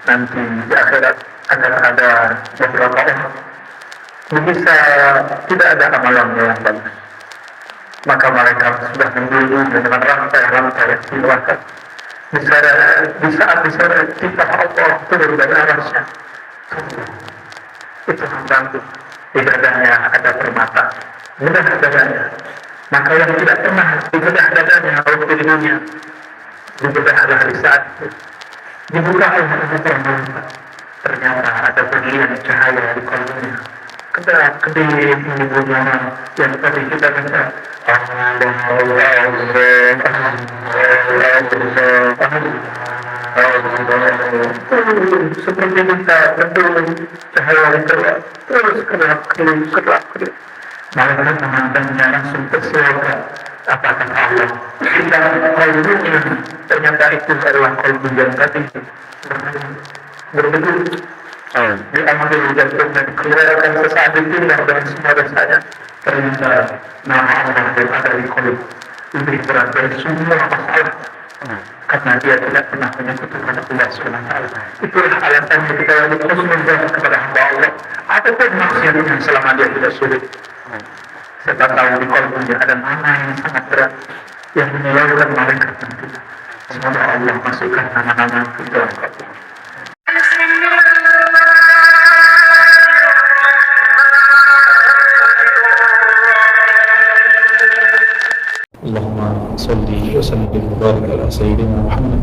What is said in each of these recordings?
nanti di akhirat akan ada beberapa orang bisa tidak ada amalannya yang bagus, maka mereka sudah menunggu dengan rantai-rantai silakan. Di saat titah Allah turun dari arasnya, itu membantu di dadanya ada permata, mudah dadanya. Maka yang tidak pernah dibedah dadanya waktu di dunia, dibedahlah di saat itu. Dibuka oleh permata, ternyata ada berlian cahaya di kalbunya. Kedip menimbulnya yang tadi kita baca, seperti kita berdua cahaya keluar, terus kerap. Malaikat memandangnya langsung tersilakan. Apa kata Allah? Kita kalbunya ternyata itu adalah kalbu yang tadi berdegup. Diambil jantung dan keluarkan sesaat dipindah dengan semua dosanya. Ternyata nama Allah berada di kalbu, lebih berat dari semua masalah. Karena dia tidak pernah menyekutukan Allah SWT. Itulah alasannya ketika terus membawa kepada hamba Allah ataupun maksiat yang selama dia tidak sulit. Saya tahu di kalbunya ada nama yang sangat berat yang menyebabkan malaikat nanti. Semoga Allah masukkan nama-nama ke dalam kalbu. Allahumma salli wa sallim wa barik ala sayyidina Muhammad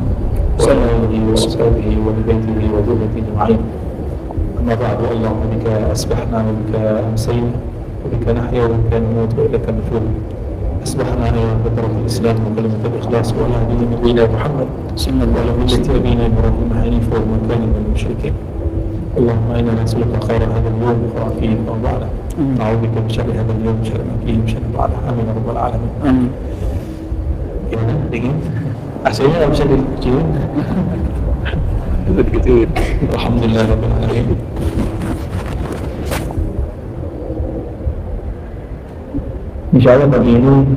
wa ala alihi wa sahbihi wa baitihi wa dhurriyyatihi ajma'in. Amma ba'du, Allahumma bika asbahna wa bika amsayna وبك نحيا وبك نموت وإليك النشور. أصبحنا على فطرة الإسلام وكلمة الإخلاص وعلى دين نبينا محمد صلى الله عليه وسلم أبينا إبراهيم حنيفا وما كان من المشركين. اللهم إنا نسألك خير هذا اليوم وخير فيه وبعده، نعوذ بك من شر هذا اليوم وشر ما فيه وشر بعده. آمين يا رب العالمين. آمين. Gimana? Dingin? AC-nya nggak bisa dikecilin? Dikecilin. Alhamdulillah rabbil alamin. InsyaAllah pagi ini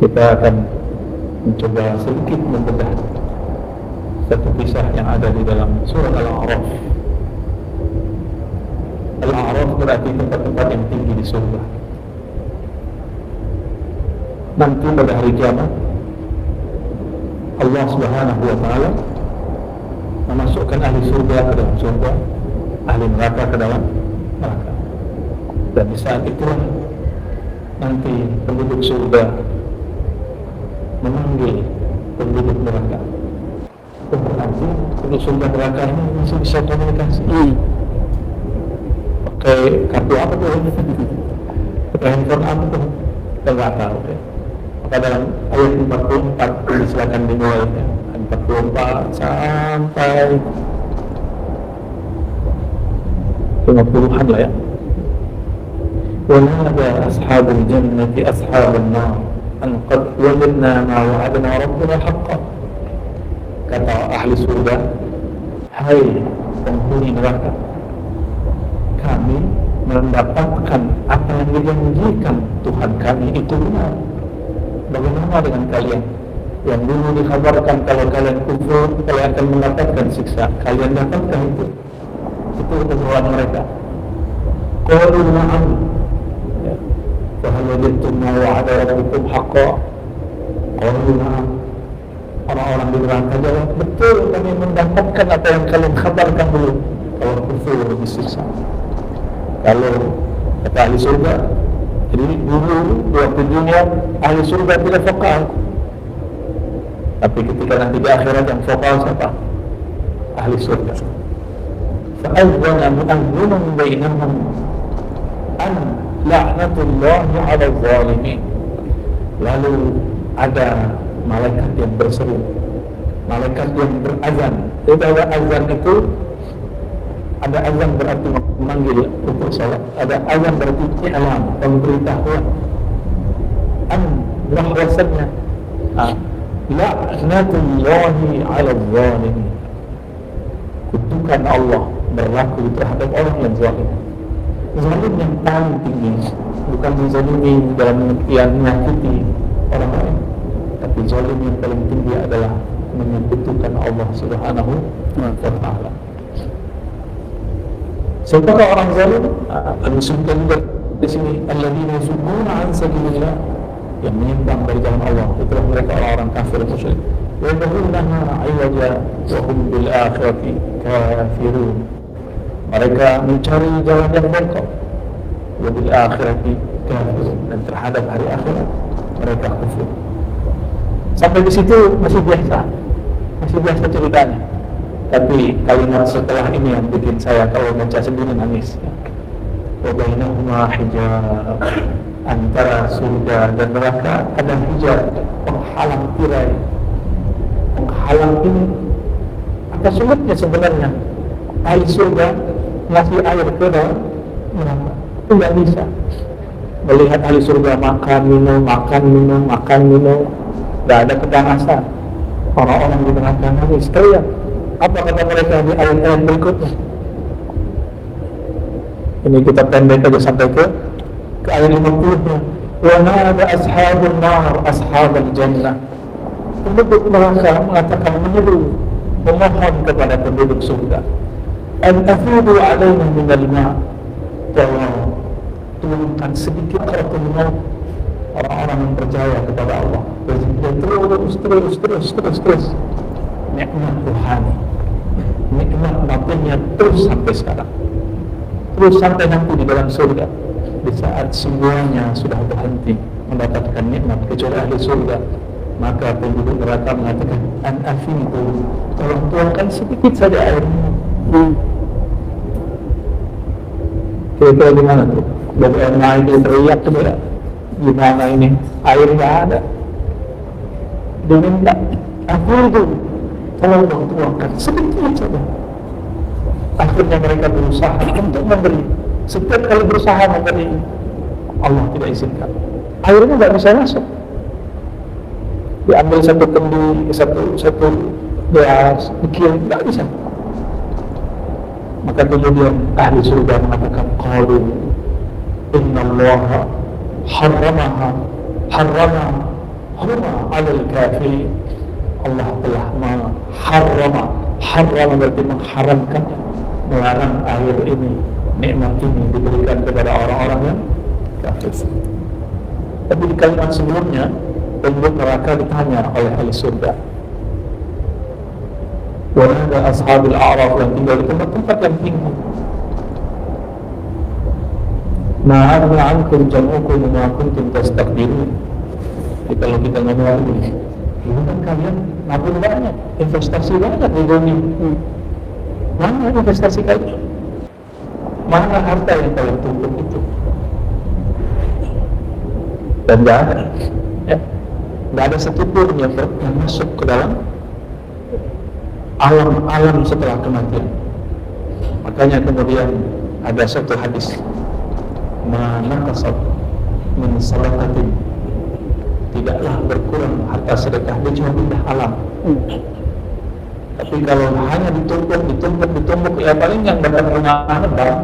kita akan mencoba sedikit membedah satu kisah yang ada di dalam surah Al-A'raf. Al-A'raf berarti tempat-tempat yang tinggi di surga. Nanti pada hari kiamat Allah Subhanahu wa Ta'ala memasukkan ahli surga ke dalam surga, ahli neraka ke dalam neraka. Dan di saat itulah nanti penduduk surga memanggil penduduk neraka. Nanti penduduk surga neraka ini masih bisa komunikasi. Pakai kartu apa tuh? Pakai handphone apa tuh? Kita nggak tahu. Maka dalam ayat 44 silakan dimulai ya. 44 sampai 50-an lah ya. ونادى أصحاب الجنة أصحاب النار أن قد وجدنا ما وعدنا ربنا حقا. Kata ahli surga, hai penghuni neraka, kami mendapatkan apa yang dijanjikan Tuhan kami itu benar. Bagaimana dengan kalian yang dulu dikabarkan kalau kalian kufur kalian akan mendapatkan siksa? Kalian dapatkan itu keseruan mereka. Qalu na'am فهل وجدتم ما وعد ربكم حقا. Qalu na'am. Orang-orang di neraka jawab, betul kami mendapatkan apa yang kalian kabarkan dulu. Kalau kufur disiksa. Kalau kata ahli surga, jadi dulu waktu dunia ahli surga tidak vokal, tapi ketika nanti di akhirat yang vokal siapa? Ahli surga. Fa'adzana mu'adhdhinun bainahum an la'natullahi 'alal zalimin. Lalu ada malaikat yang berseru, malaikat yang berazan. Tidak ada azan itu, ada azan berarti memanggil untuk salat, ada azan berarti i'lam, pemberitahuan. An bahwasanya la'natullahi 'alal zalimin, kutukan Allah berlaku terhadap orang yang zalim. Zalim yang paling tinggi, bukan zalimi dalam pengertian menyakiti orang lain, tapi zalim yang paling tinggi adalah menyebutkan Allah Subhanahu wa Ta'ala. Siapakah orang zalim? Disebutkan juga di sini alladzina yasudduna an sabilillah, yang menyimpang dari jalan Allah. Itulah mereka orang-orang kafir musyrik. Wa yabghunaha 'iwaja wa hum bil akhirati kafirun. Mereka mencari jalan yang bengkok. Wa bil akhirati kafirun, dan terhadap hari akhirat mereka kufur. Sampai di situ masih biasa ceritanya. Tapi kalimat setelah ini yang bikin saya kalau baca sendiri nangis. Wa bainahuma hijab, antara surga dan neraka ada hijab, penghalang tirai. Penghalang ini apa sulitnya sebenarnya? Ahli surga ngasih air ke dalam neraka itu nggak bisa. Melihat ahli surga makan minum, nggak ada keganasan. Orang-orang di neraka nangis. Sekalian, apa kata mereka di ayat-ayat berikutnya? Ini kita pendek aja sampai ke ayat 50-nya. Wa nada ashabun nar ashabal jannah. Penduduk neraka mengatakan, menyeru, memohon kepada penduduk surga, an afidu alaina minal ma', tolong turunkan sedikit rahmat maut. Orang-orang yang percaya kepada Allah terus nikmat rohani, nikmat batinnya terus sampai sekarang, terus sampai nanti di dalam surga, di saat semuanya sudah berhenti mendapatkan nikmat kecuali ahli surga, maka penduduk neraka mengatakan, an afidu, tolong tuangkan sedikit saja airnya. Kira-kira gimana tuh? Bagaimana itu teriak tuh ya? Gimana ini? Air nggak ada. Dia minta, afidu, tolong dong tuangkan sedikit saja. Akhirnya mereka berusaha untuk memberi. Setiap kali berusaha memberi, Allah tidak izinkan. Airnya nggak bisa masuk. Diambil satu kendi, satu gelas, dikira nggak bisa. Maka kemudian ahli surga mengatakan, qalu innallaha harrama 'alal kafirin. Allah telah harrama berarti mengharamkan, melarang air ini, nikmat ini diberikan kepada orang-orang yang kafir. Tapi di kalimat sebelumnya, penduduk neraka ditanya oleh ahli surga, wa nada ashabul a'raf, yang tinggal di tempat-tempat yang tinggi, ma'adna ankum jam'ukum ma kuntum tastakbirun. Kalau kita ngomong ini, kan kalian nabung banyak, investasi banyak di dunia. Mana investasi kalian? Mana harta yang kalian tumpuk itu? Dan tidak ada, ya, tidak ada satupun yang masuk ke dalam alam setelah kematian. Makanya kemudian ada satu hadis, mana kasab min sadaqatin, tidaklah berkurang harta sedekah, dia cuma pindah alam. Tapi kalau hanya ditumpuk, ya paling yang dapat rumahnya bank,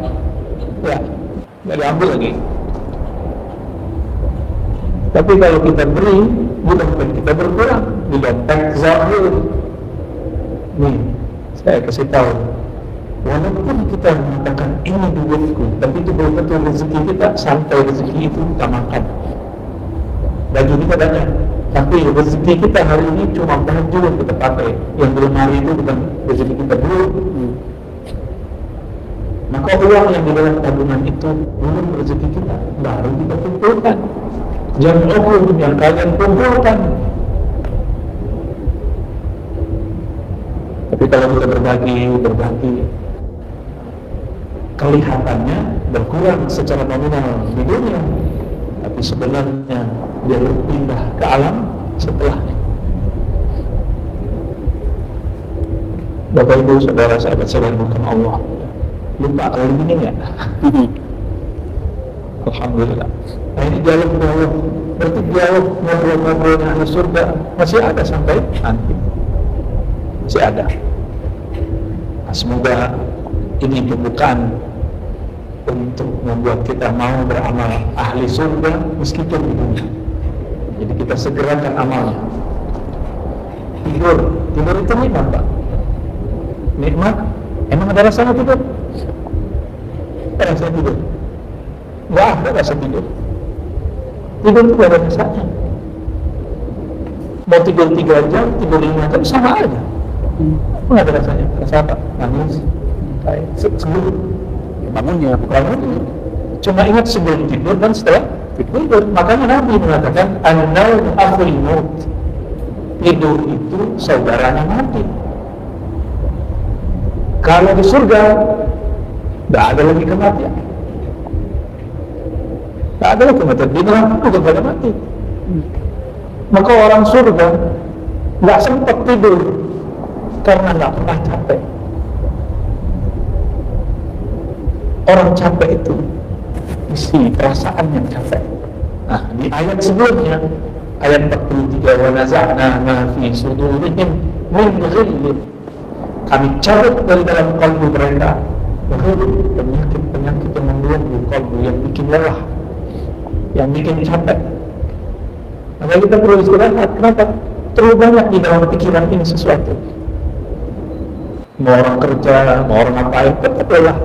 ya nggak diambil lagi. Tapi kalau kita beri, bukan kita berkurang, di dompet zahir. Nih, saya kasih tahu, walaupun kita mengatakan ini duitku, tapi itu belum tentu rezeki kita, sampai rezeki itu kita makan. Baju kita banyak, tapi rezeki kita hari ini cuma baju yang kita pakai, yang belum hari itu bukan rezeki kita dulu. Maka uang yang di dalam tabungan itu belum rezeki kita, baru kita kumpulkan. Jam'ukum, yang kalian kumpulkan. Tapi kalau kita berbagi, kelihatannya berkurang secara nominal di dunia, tapi sebenarnya dia berpindah ke alam setelahnya. Bapak Ibu saudara sahabat saya bukan Allah, lupa kalau begini ya. Alhamdulillah. Nah, ini dialog, berarti dialog ngobrol-ngobrolnya ahli surga masih ada sampai nanti, masih ada. Nah, semoga ini pembukaan untuk membuat kita mau beramal ahli surga meskipun di dunia. Jadi kita segerakan amalnya. tidur itu nikmat Pak, nikmat. Emang ada rasanya tidur? Ada rasa tidur? Nggak ada rasa tidur. Tidur itu gak ada rasanya. Mau tidur 3 jam, tidur 5 jam sama aja. Nggak ada rasanya. Rasa apa? Nangis, kayak sembuh. Bangunnya. Cuma ingat sebelum tidur dan setelah tidur. Makanya Nabi mengatakan an-naum akhul maut. Tidur itu saudaranya mati. Kalau di surga tidak ada lagi kematian, tidak ada lagi kematian. Di neraka juga tidak ada mati. Maka orang surga tidak sempat tidur karena tidak pernah capek. Orang capek itu isi perasaan yang capek. Nah, di ayat sebelumnya, ayat 43, wa naza'na ma fi sudurihim min ghillin, kami cabut dari dalam kalbu mereka penyakit-penyakit yang membelenggu kalbu, yang bikin lelah, yang bikin capek. Maka kita perlu istirahat. Kenapa? Terlalu banyak di dalam pikiran ini sesuatu. Mau orang kerja, mau orang ngapain, tetap lelah.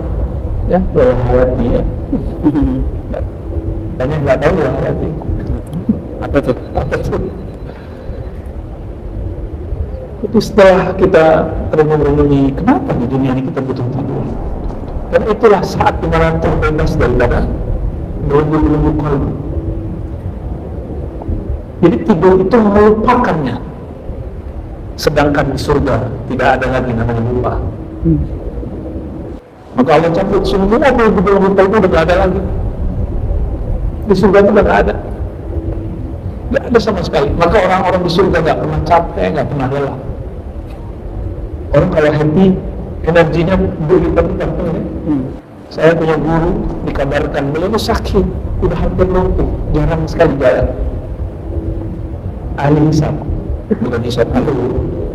Ya, lelah hati ya. Banyak nggak tahu lelah hati. Apa tuh? Itu setelah kita renung-renungi kenapa di dunia ini kita butuh tidur, dan itulah saat dimana terbebas daripada belenggu-belenggu kalbu. Jadi tidur itu melupakannya, sedangkan di surga tidak ada lagi namanya lupa. Maka Allah cabut semua belenggu-belenggu kalbu, udah tidak ada lagi. Di surga itu udah tidak ada. Tidak ada sama sekali. Maka orang-orang di surga tidak pernah capek, tidak pernah lelah. Orang kalau happy, energinya berlipat-lipat. Saya punya guru, dikabarkan beliau sakit, udah hampir lumpuh, jarang sekali jalan. Ahli hisab, bukan hisab ahli,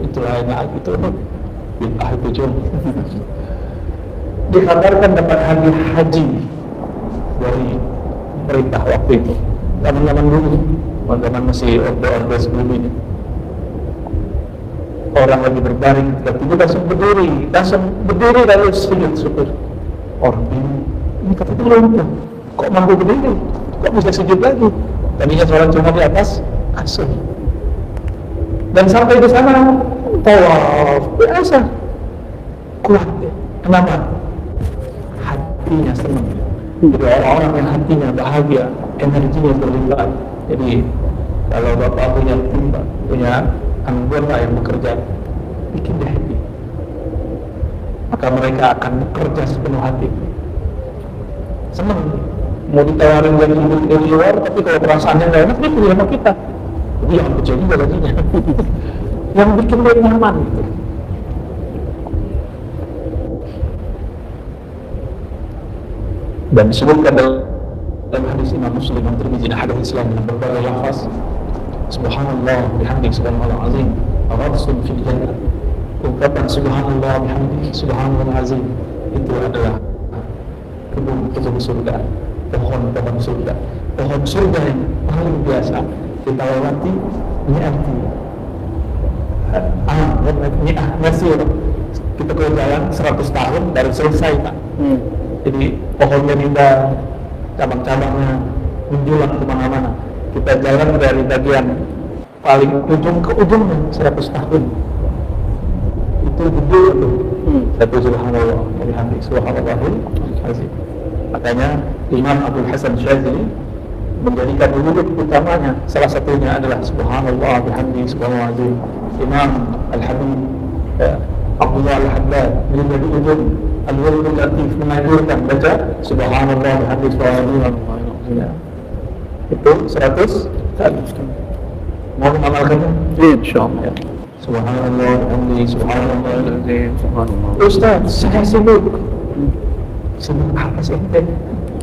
itulah yang itu bid'ah itu jom. Dikabarkan dapat hadiah haji dari perintah waktu itu. Zaman-zaman dulu, zaman masih orde sebelum ini. Orang lagi berbaring, tiba-tiba langsung berdiri lalu sujud syukur. Orang bingung, ini kata lumpuh, kok mampu berdiri, kok bisa sujud lagi? Tadinya sholat cuma di atas kasur. Dan sampai di sana, tawaf biasa, kuat ya. Kenapa? Hatinya senang. Jadi orang-orang yang hatinya bahagia, energinya berlipat. Jadi kalau bapak punya anggota yang bekerja, bikin dia happy, maka mereka akan bekerja sepenuh hati, senang. Mau ditawarin dari luar, tapi kalau perasaannya nggak enak, dia pilih sama kita. Jadi yang kecil juga gajinya, yang bikin dia nyaman gitu. Dan disebutkan dalam hadis Imam Muslim yang Tirmidzi hadis Islam dengan berbagai lafaz, subhanallah bihamdihi subhanallah azim, rasul fil jannah. Ungkapan subhanallah bihamdihi subhanallah azim itu adalah kebun surga, pohon surga, pohon surga yang paling biasa kita lewati. Nasir kita kalau jalan 100 tahun baru selesai Pak. Jadi pohonnya indah, cabang-cabangnya menjulang kemana-mana. Kita jalan dari bagian paling ujung ke ujungnya 100 tahun. Itu gede itu. Satu subhanallah, bihamdihi subhanallahul azim. Makanya Imam Abdul Hasan Syadzili menjadikan wujud utamanya, salah satunya adalah subhanallah bihamdihi subhanallahul azim. Imam Al-Habib Abdullah Al-Haddad menjadi ujung Al-Wurdul Latif mengajarkan baca subhanallah bihamdihi subhanallah azim. Itu 100 kali. Mau mengamalkannya? Insyaallah. Subhanallah bihamdihi subhanallah azim. Subhanallah. Ustaz, saya sibuk apa sih ente?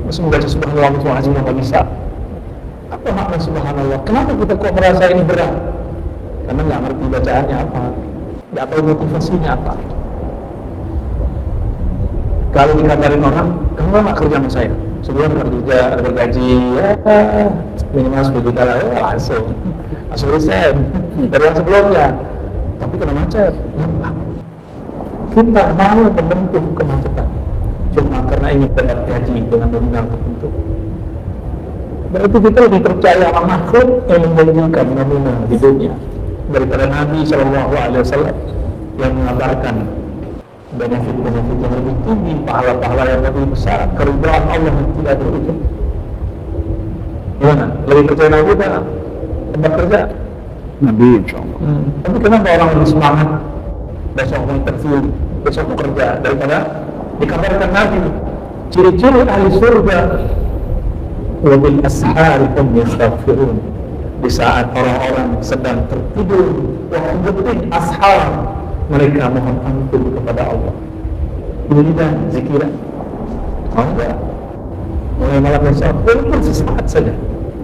Masa membaca subhanallah azim nggak bisa? Apa makna subhanallah? Kenapa kita kok merasa ini berat? Karena nggak ngerti bacaannya apa, nggak tahu motivasinya apa. Kalau dikabarin orang, kamu nggak kerja sama saya, sebelum kerja ada bergaji, ya minimal 10 juta lah, langsung resign dari yang sebelumnya. tapi kena macet. Kita mau menempuh kemacetan cuma karena ingin berhati-hati dengan nominal tertentu. Berarti kita lebih percaya sama makhluk yang menjanjikan nominal di dunia daripada Nabi SAW yang mengabarkan benefit-benefit yang lebih tinggi, pahala-pahala yang lebih besar, keridhaan Allah yang tidak ada itu. Gimana? Lebih percaya Nabi tak? Tempat kerja? Nabi insyaAllah. Tapi kenapa orang lebih semangat besok mau interview, besok mau kerja daripada dikabarkan Nabi ciri-ciri ahli surga wabil ashari hum yastaghfirun, di saat orang-orang sedang tertidur waktu betul ashar mereka mohon ampun kepada Allah. Ini dan zikiran enggak mulai malam besok walaupun sesaat saja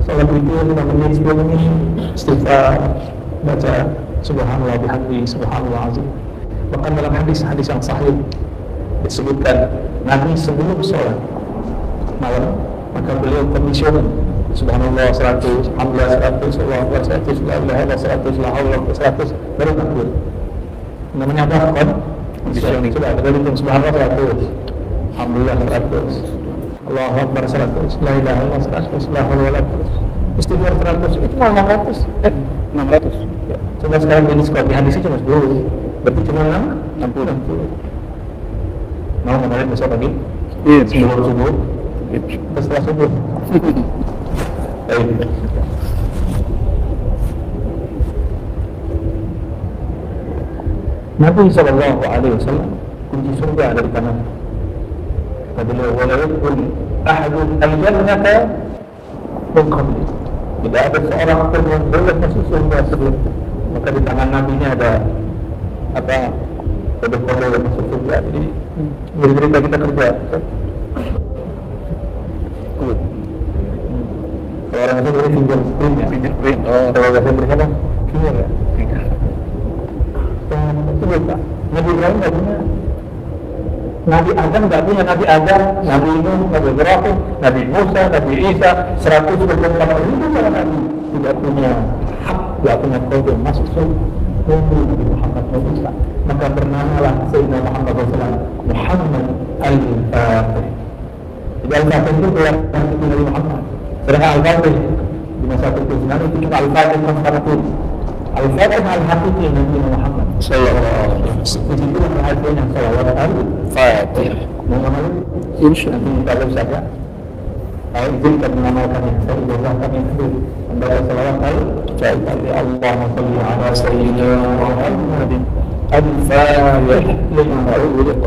salat witir 5 menit 10 menit istighfar, baca subhanallah bihamdi subhanallah azim. Bahkan dalam hadis-hadis yang sahih disebutkan Nabi sebelum sholat malam maka beliau komisioner subhanallah 100, alhamdulillah 100, Allah 100, la ilaha illallah 100, la haula wala quwwata 100 baru takbir. Namanya apa kan? Komisioner. Sudah ada hitung subhanallah 100, alhamdulillah 100, Allahu akbar 100, la ilaha illallah 100, la haula wala quwwata, istighfar 100, itu malah 600. 600. Ya. Coba sekarang jenis kopi hadisnya cuma 10. Berarti cuma 60. Mau kemarin besok pagi? Iya. Sebelum subuh? Setelah subuh? Baik. Nabi SAW kunci surga ada di kanan. Kata beliau, "Wala yadkhul ahadun al-jannata min qabli." Tidak ada seorang pun yang boleh masuk surga sebelum itu. Maka di tangan Nabi ini ada apa? Kode-kode yang masuk surga. Jadi berita kita kerja. Kalau orang itu boleh fingerprint. Oh, kalau nggak berikan apa? Finger ya. Itu lupa. Nabi Ibrahim nggak punya. Nabi Adam nggak punya. Nabi Adam, Nabi Nuh, Nabi Ibrahim, Nabi Musa, Nabi Isa, 124.000 para nabi tidak punya hak, tidak punya kode masuk surga. Nabi Muhammad Musa. Maka bernamalah Sayyidina Muhammad SAW Muhammad Al-Fatih. Jadi Al-Fatih itu adalah Nabi Muhammad. Sedangkan Al-Fatih di masa itu sebenarnya itu cuma Al-Fatih Al-Fatih. Al-Fatih Al-Hakiki Nabi Muhammad sallallahu alaihi wasallam. Itu rahasianya salawat Al-Fatih. Mengamal insyaallah kalau saja izinkan mengamalkannya. Saya izinkan itu membaca salawat Al-Fatih. Allahumma shalli ala sayyidina Muhammadin al-Fatih lima uliq.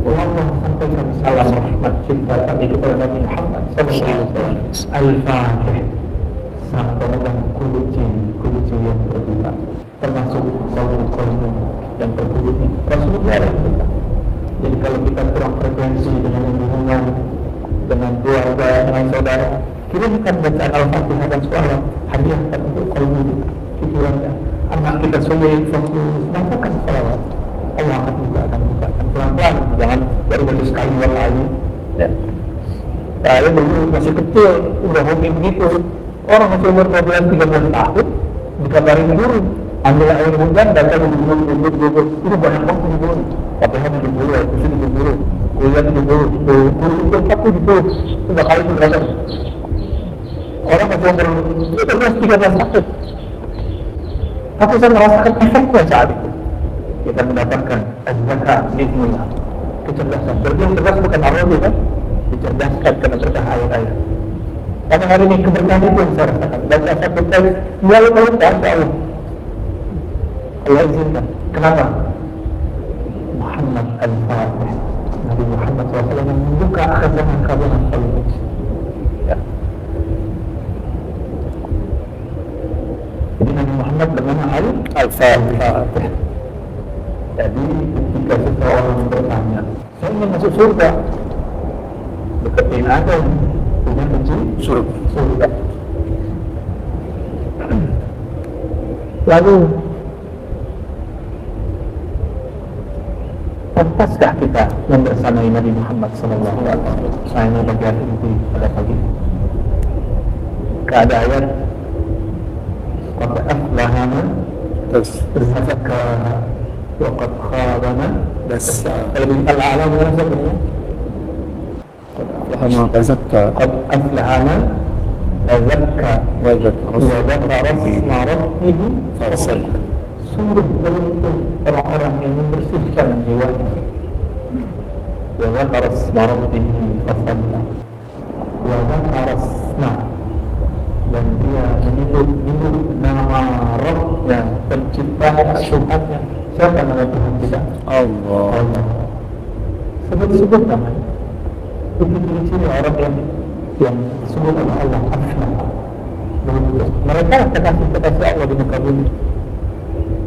Allah sampaikan salam rahmat cinta kami kepada Nabi Muhammad sallallahu alaihi wasallam. Al-Fatih. Sampai dengan kunci yang berbeda, termasuk kolom yang berbeda. Rasulullah yang berbeda. Jadi kalau kita kurang frekuensi dengan hubungan dengan keluarga, dengan saudara, kirimkan bacaan Al-Fatihah dan suara hadiah untuk kolom pikirannya. Anak kita sulit fokus, melakukan salawat. Allah akan bukakan pelan-pelan, jangan baru sekali dua kali. Ya. Saya dulu masih kecil, udah hobi begitu. Orang masih umur 2 bulan 3 bulan tahun dikabarin guru ambil air hujan dan saya gugur itu banyak banget di guru Fatihah di guru, kursi di guru, kuliah di guru, guru itu 40 sudah kali itu berapa orang masih umur 13 tahun tapi saya merasakan efeknya saat itu kita mendapatkan az-zakah bismillah kecerdasan berarti cerdas bukan arwah kan dicerdaskan karena berkah ayat-ayat. Karena hari ini keberkahan itu yang saya rasakan. Dan saya sampaikan melalui perintah Allah. Allah izinkan. Kenapa? Muhammad Al-Fatih. Nabi Muhammad SAW yang membuka khazanah-khazanah Allah. Ya. Jadi Nabi Muhammad bernama Al-Fatih. Jadi ketika seseorang bertanya, saya ingin masuk surga, deketin aja punya kunci surga. Lalu pantaskah kita membersamai Nabi Muhammad sallallahu alaihi wasallam? Saya bagian inti pada pagi. Keadaan qad aflaha man Berzaka waqad khaba man dassaha. Lebih al-a'la mana sebenarnya? Qad tazakka Qad aflaha man tazakka wa dzakara isma rabbih fasalli. Sungguh beruntung orang-orang yang membersihkan jiwanya. Wa dzakara isma rabbih fasalli. Wa dzakara isma, dan dia menyebut nama Rabbnya, penciptanya, Tuhannya. Siapa nama Tuhan kita? Allah. Sebut-sebut namanya. Itu ciri orang yang sebut nama Allah. Mereka kekasih-kekasih Allah di muka bumi.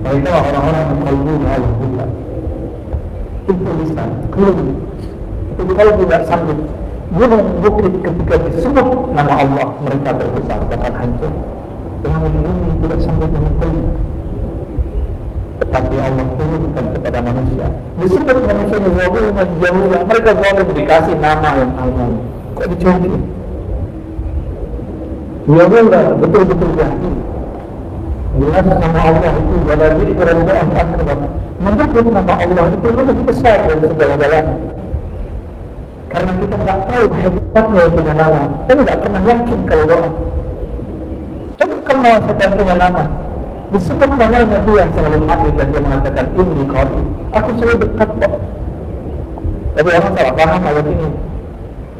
Mereka orang-orang yang kalbunya Allah buka. Itu lisan, kelulu. Itu kalau tidak sanggup gunung bukit ketika disebut nama Allah, mereka bergetar bahkan hancur. Dengan bumi tidak sanggup memukulnya. Tetapi Allah turunkan kepada manusia. Disebut manusia zalim dan jahil, mereka zalim dikasih nama yang agung. Kok dicuci? Ya Allah, betul-betul jahil. Jelas nama Allah itu adalah diri kerajaan akhirat. Menyebut nama Allah itu lebih besar dari segala-galanya. Karena kita tidak tahu hebatnya punya nama. Kita tidak pernah yakin kalau doa. Coba kenal setan punya nama. Disebut namanya dia selalu hadir dan dia mengatakan ini qari. Aku selalu dekat kok. Tapi orang salah paham ayat ini.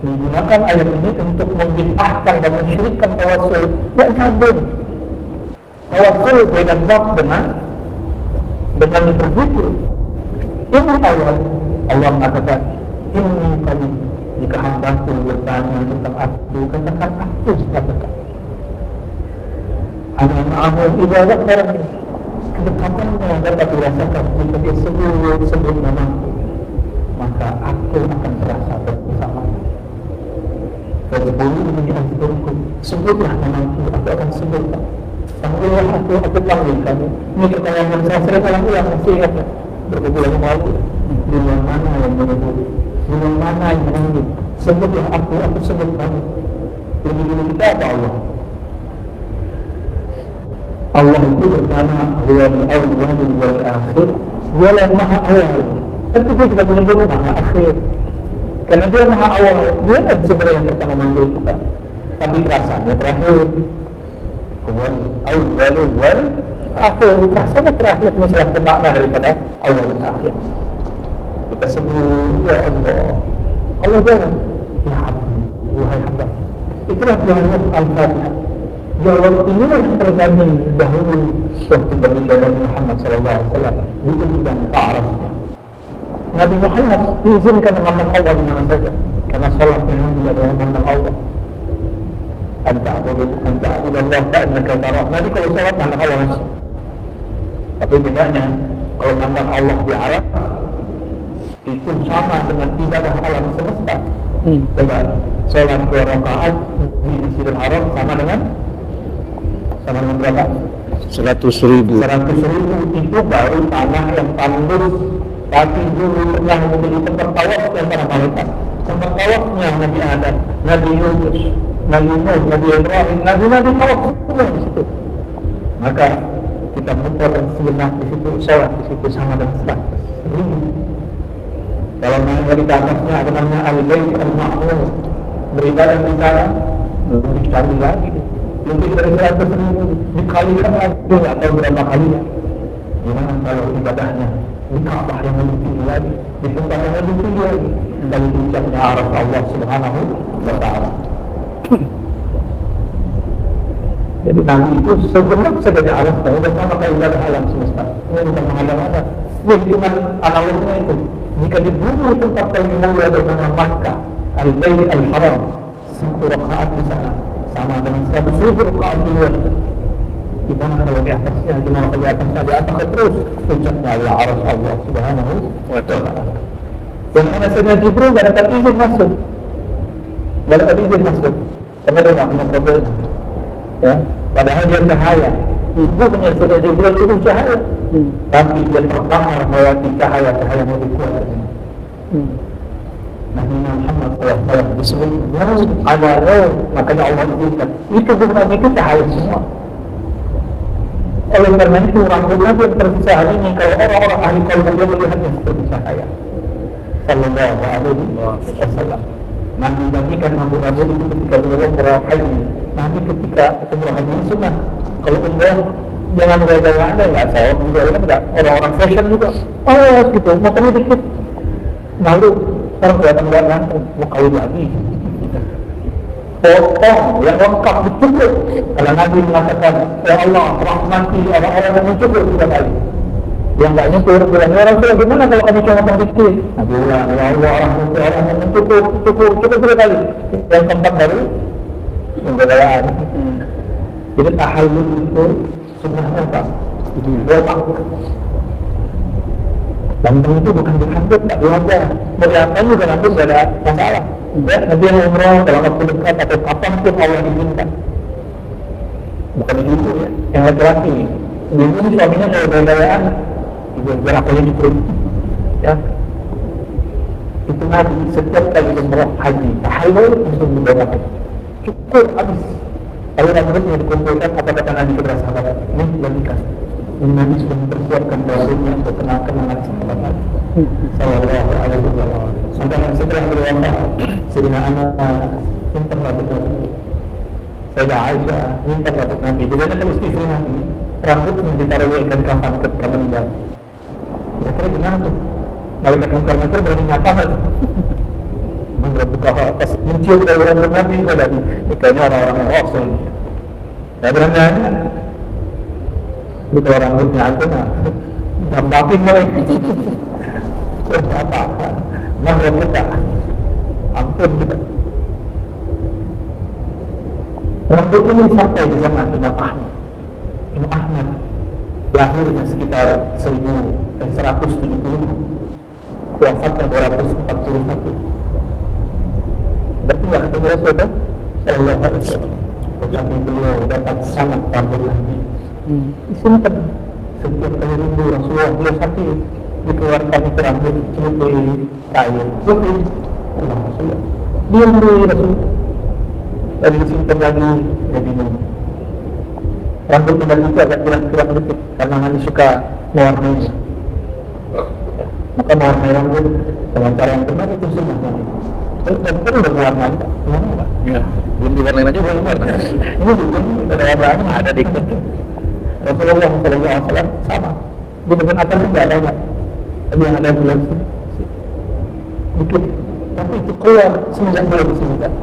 Menggunakan ayat ini untuk membid'ahkan dan mensyirikkan tawassul. Ya nyambung. Tawassul beda bab dengan berzikir. Ini ayat Allah mengatakan ini kali jika hambaku bertanya tentang aku, katakan aku katakan. Anak-anak ibadah orang kedekatan yang dapat dirasakan jika dia sebut namaku, maka aku akan terasa bersama. Fadhkuru ini azkurkum, sebutlah namaku, aku akan sebutkan. Panggillah aku panggil kamu. Ini pertanyaan yang saya sering ulang, masih ingat ya? Berbulan lalu, bulan mana yang menyebut? Bulan mana yang menyebut? Sebutlah aku sebut kamu. Lebih dulu kita apa Allah? Allah itu bernama Huwal Awwal wal Akhir, Dia Maha Awal. Tapi dia tidak menyebut Maha Akhir. Karena dia Maha Awal, dia tidak sebenarnya yang pertama manggil kita. Tapi rasanya terakhir. Huwal Awwal wal Akhir, rasanya terakhir masalah bermakna daripada awal dan akhir. Kita sebut ya Allah. Allah jangan ya Abdi, wahai hamba. Itulah jawab Al-Fatihah. Jawab ini yang terjadi dahulu waktu berbicara Muhammad SAW di bidang ta'aruf. Nabi Muhammad diizinkan mengamalkan Allah di mana saja, karena salat memang tidak ada mengamalkan Allah. Anta abudu Allah ka'annaka tarah. Nabi kalau salat mengamalkan Allah masih. Tapi bedanya kalau mengamalkan Allah di Arab itu sama dengan ibadah alam semesta. Dengan salat 2 rakaat di Masjidil Haram sama dengan berapa? 100.000. 100.000 itu baru tanah yang tandus. Tapi dulu yang menjadi tempat tawaf yang para malaikat. Tempat tawafnya Nabi Adam, Nabi Yunus, Nabi Nuh, Nabi Ibrahim, Nabi tawaf semua di situ. Maka kita membuat sejenak di situ, sholat di situ sama dengan 100.000. Kalau dari atasnya ada namanya Al-Bait Al-Ma'mur, beribadah di sana, lebih sekali lagi. Lebih dari 100.000 dikalikan lagi, tidak tahu berapa kalinya. Gimana kalau ibadahnya di Ka'bah yang lebih tinggi lagi, di tempat yang lebih tinggi lagi, dan ucapnya arah Allah Subhanahu wa Ta'ala. Jadi Nabi itu sebelum sebagai alam sudah sama kayak ibadah alam semesta. Ini bukan menghadap-hadap. Ini dengan analoginya itu. Jika dibunuh tempat yang mulia bernama Makkah, Al-Bait Al-Haram, 1 rakaat di sana sama dengan 100.000 rakaat di luar. Gimana kalau di atasnya, gimana kalau di atasnya, di atasnya terus puncaknya adalah arah Allah Subhanahu wa Ta'ala. Dan karena Sayyidina Jibril tidak dapat izin masuk, tidak dapat izin masuk, karena dia tidak punya problem. Ya, padahal dia cahaya. Ibu punya Sayyidina Jibril itu cahaya, tapi dia pertama melewati cahaya yang lebih kuat dari ini. Nabi Muhammad SAW disebut ada makanya Allah izinkan. Itu bukan itu cahaya semua. Oleh karena itu rambut Nabi yang tersisa hari ini, kalau orang-orang ahli qalbi dia melihatnya seperti cahaya. Sallallahu alaihi wasallam. Nabi bagikan rambut-rambut itu ketika beliau umrah haji. Nabi ketika umrah haji sunnah. Kalau umrah jangan gaya-gaya ada nggak saya umrah kan nggak orang-orang fashion juga. Oh gitu, motongnya dikit. Malu orang kelihatan nggak ganteng, mau kawin lagi. Potong yang lengkap dicukur. Kalau Nabi mengatakan, ya Allah rahmati orang-orang yang mencukur 3 kali. Yang nggak nyukur bilang, ya Rasul gimana kalau kami cuma potong dikit? Nabi bilang, ya Allah rahmati orang yang mencukur, cukur 3 kali. Yang keempat baru penggayaan. Jadi tahallul itu sunnah apa? Botak. Lambung itu bukan di rambut, tak di wajah. Berlihatkan juga rambut tidak ada masalah. Ya, Nabi yang umrah dalam waktu dekat atau kapan pun Allah izinkan. Bukan ibu ya, yang laki-laki. Ibu ini suaminya kalau gaya-gayaan, ibu berapa kali perut. Ya, itu Nabi setiap kali umrah haji, tahallul untuk membawakan. Cukur habis. Kalau rambutnya dikumpulkan, apa kata Nabi kepada sahabat? Ini logika. Nabi sudah mempersiapkan rambutnya untuk kenal-kenalan sahabat Nabi. Sallallahu alaihi wasallam. Sampai setelah beliau Sayyidina Anas minta rambut Nabi. Sayyidah Aisyah minta rambut Nabi. Jadi ada istri Nabi, rambutnya ditaruh ikan kafan ketika meninggal. Kira-kira gimana tuh? Malaikat Munkar Nakir berani ngatakan buka atas mencium dari rambut Nabi itu dari kayaknya orang-orang yang Rasul. Ya berani buka rambutnya aku nah gambakin mulai apa mana kita ampun kita rambut ini sampai di zaman Imam Ahmad. Imam Ahmad lahirnya sekitar 1170, wafatnya 241. Berarti nggak ketemu Rasul kan? Sallallahu alaihi wasallam. Tapi beliau dapat sangat rambut lagi. Simpan setiap kali rindu Rasulullah beliau sakit dikeluarkan itu rambut seperti kayu seperti Rasulullah dia beri Rasul dan disimpan lagi jadi minum rambut kembali itu agak kurang dikit karena Nabi suka mewarnai maka mewarnai rambut dengan cara yang benar itu sunnah Nabi. Dan kan udah mewarnai gimana? Ya, belum diwarnain aja belum warna. Ini belum ada warna ada dikit. Rasulullah SAW sama di depan atas tidak ada enggak tapi yang ada bulan dikit tapi itu keluar semenjak bulan di sini kan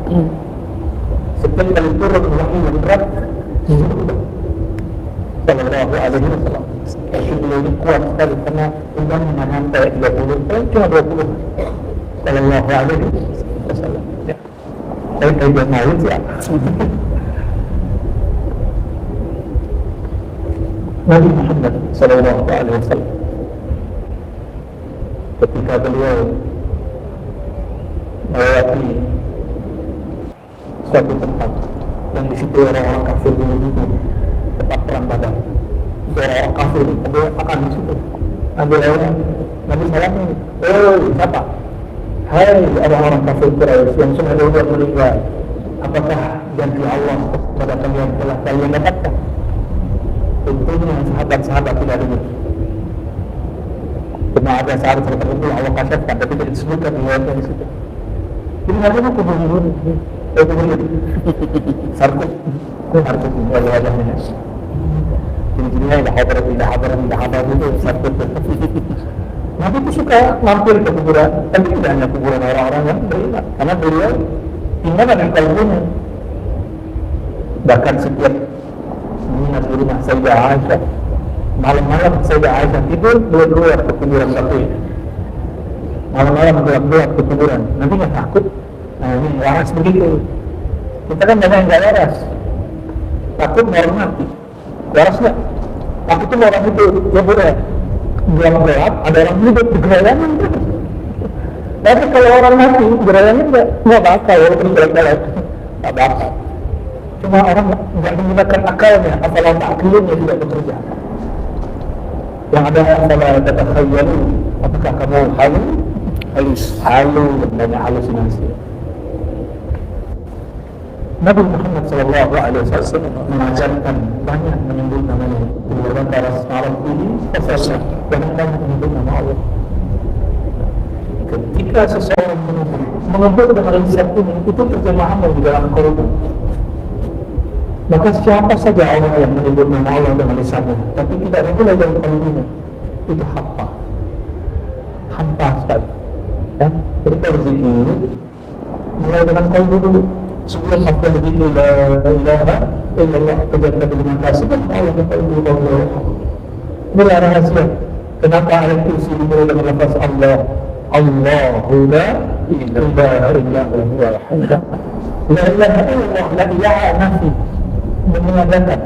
setiap kali turun wahyu yang berat Sallallahu alaihi wasallam kaki beliau ini kuat sekali karena undangnya sampai 30 paling cuma 20 Sallallahu alaihi wasallam ya saya kayak malu sih Nabi Muhammad Sallallahu Alaihi Wasallam ketika beliau melewati suatu tempat yang di situ orang-orang kafir dulu tempat perang Badar, orang-orang kafir beliau akan di situ. Nabi salamin, siapa? Hai orang-orang kafir Quraisy yang sudah duluan meninggal, apakah janji Allah kepada kalian telah kalian dapatkan? Tentunya sahabat-sahabat tidak dengar. Cuma ada sahabat tertentu Allah kasihkan, tapi tidak disebutkan riwayatnya di situ. Jadi Nabi itu kubur-kubur, sarkut wajah-wajahnya. Jadi-jadinya indah habar itu sarkut. Nabi itu suka mampir ke kuburan, tapi tidak hanya kuburan orang-orang yang beriman, karena beliau tinggal di kalbunya. Bahkan setiap mengingat di rumah Sayyidah Aisyah, malam-malam Sayyidah Aisyah tidur keluar ke kuburan Baqi. Malam-malam keluar ke kuburan. Nanti nggak takut? Nah ini waras begitu. Kita kan banyak yang nggak waras. Takut orang mati. Waras nggak? Takut itu orang itu ya boleh. Gelap-gelap ada orang hidup di gerayangan. Tapi kalau orang mati gerayangan nggak bakal walaupun gelap-gelap nggak bakal. Cuma orang tidak menggunakan akalnya, apalah ta'qilnya tidak bekerja. Yang ada apalah tatakhayalu, apakah kamu halu banyak halusinasi. Nabi Muhammad SAW mengajarkan banyak menyebut namanya. Kemudian para sahabat ini banyak menyebut nama Allah. Ketika seseorang mengebut dengan lisan ini, itu terjemahan di dalam Quran. Maka siapa saja orang yang menyebut nama Allah dengan lisannya, tapi tidak dimulai dari qalbinya, itu hampa sekali. Ya, jadi kalau zikir mulai dengan qalbi dulu. Sebelum apa begitu la ilaha illallah terjadi terima kasih kepada Allah dan Allah. Inilah rahasia kenapa ayat kursi dimulai dengan lafaz Allah. Allahu la ilaha illallah. La ilaha illallah, la ilaha nafi, mengadakan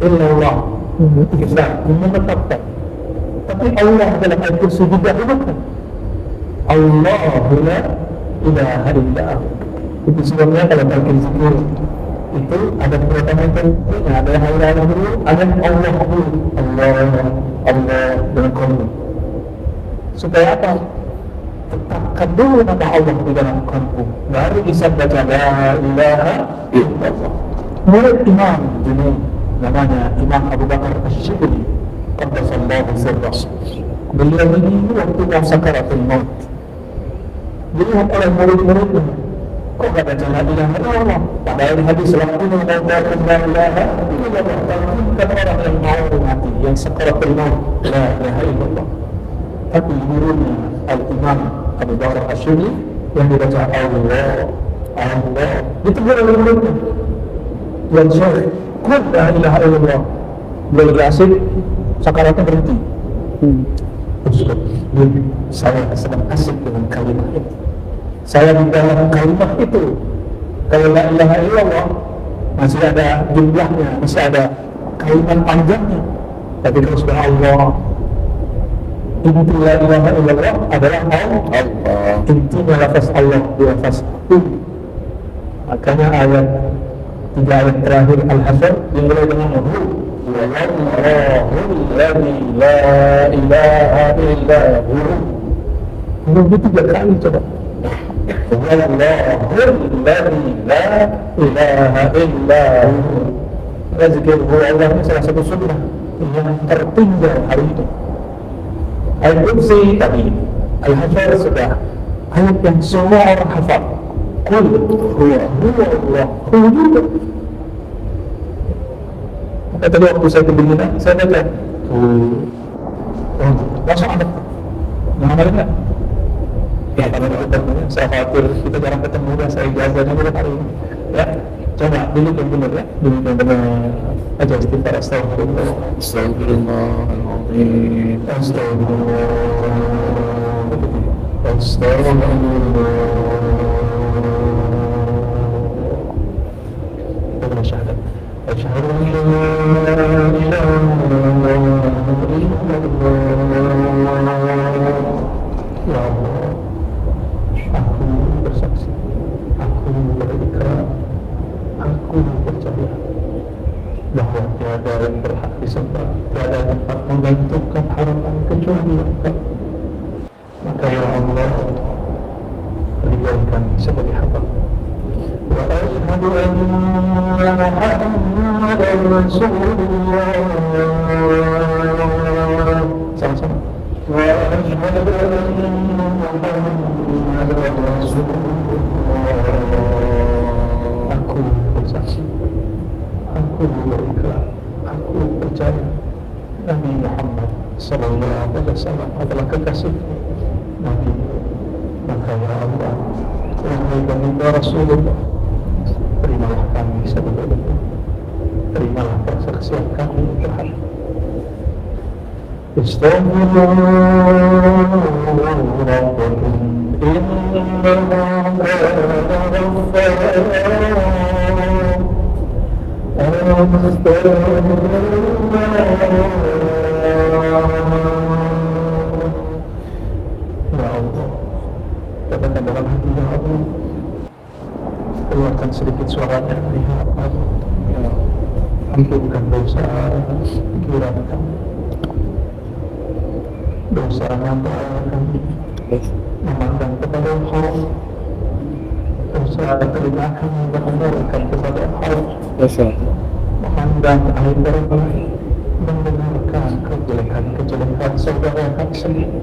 illallah, Islam menetapkan. Tapi Allah dalam ayat kursi didahulukan. Allahu la ilaha illallah. Itu sebabnya kalau bagi zikir itu ada beberapa metode, ada hal-hal dulu, ada Allah dulu, Allah dengan qalbi. Supaya apa? Tetapkan dulu nama Allah di dalam qalbi, baru bisa baca la ilaha illallah. Murid Imam Junaid, namanya Imam Abu Bakar Asy-Syibli, qaddasallahu sirrah. Beliau ini waktu sakaratul maut dilihat oleh murid-muridnya, kok gak baca la ilaha illallah? Padahal di hadis lakukan la ilaha illallah, bukan orang yang mau mati, yang sakaratul maut, la ilaha illallah. Tapi gurunya Al-Imam Abu Bakar Asy-Syibli yang dibaca Allah, ditegur oleh muridnya, "Ya Syekh, qul la ilaha illallah." Beliau asik, sakaratnya berhenti. Ustaz, saya sedang asik dengan kalimat itu. Saya di dalam kalimat itu. Kalau la ilaha illallah masih ada jumlahnya, masih ada kalimat panjangnya. Tapi kalau sudah Allah, inti la ilaha illallah adalah Allah. Intinya lafaz Allah, lafaz makanya ayat 3 ayat terakhir Al-Hasyr dimulai dengan Allahul ladzi la ilaha illa hu. Itu 3 kali coba. Allahul ladzi la ilaha illa hu. Zikir Allah ini salah satu sunnah yang tertinggal hari itu. Ayat kursi tadi, Al-Hasyr sudah ayat yang semua orang hafal. Qul huwa Allah. Maka tadi waktu saya kebingungan, saya baca langsung ada mengamalkan nggak? Ya, karena ketemu, saya khawatir kita jarang ketemu dan saya ijazahnya pada hari ini. Ya, coba dulu yang benar ya, dulu yang benar aja istighfar. Astagfirullah, astagfirullahaladzim, astagfirullah, astagfirullah. Syahadat. Asyhadu an la ilaha illallah. Ya Allah, aku bersaksi, aku berikrar, aku percaya bahwa tiada yang berhak disembah, tiada yang dapat menggantungkan harapan kecuali Engkau. Maka ya Allah, ridhokan sebagai hamba. Wa asyhadu anna Muhammadar Rasulullah. Sama-sama. Wa asyhadu anna Muhammadar Rasulullah. Aku bersaksi, aku berikrar, aku percaya Nabi Muhammad sallallahu alaihi wasallam adalah kekasih Nabi. Maka ya Allah, wahai baginda Rasulullah, terimalah kami sebagai-bagai, terimalah persaksian kami terhadap Astaghfirullah rabbakum innahu Ya Allah, katakan dalam hati ya Allah, keluarkan sedikit suaranya di harapan ya, ampunkan dosa pikiran kami, dosa mata kami memandang kepada haram, dosa telinga kami mendengarkan kepada Allah, memandang air terbaik, mendengarkan kejelekan saudara kami sendiri.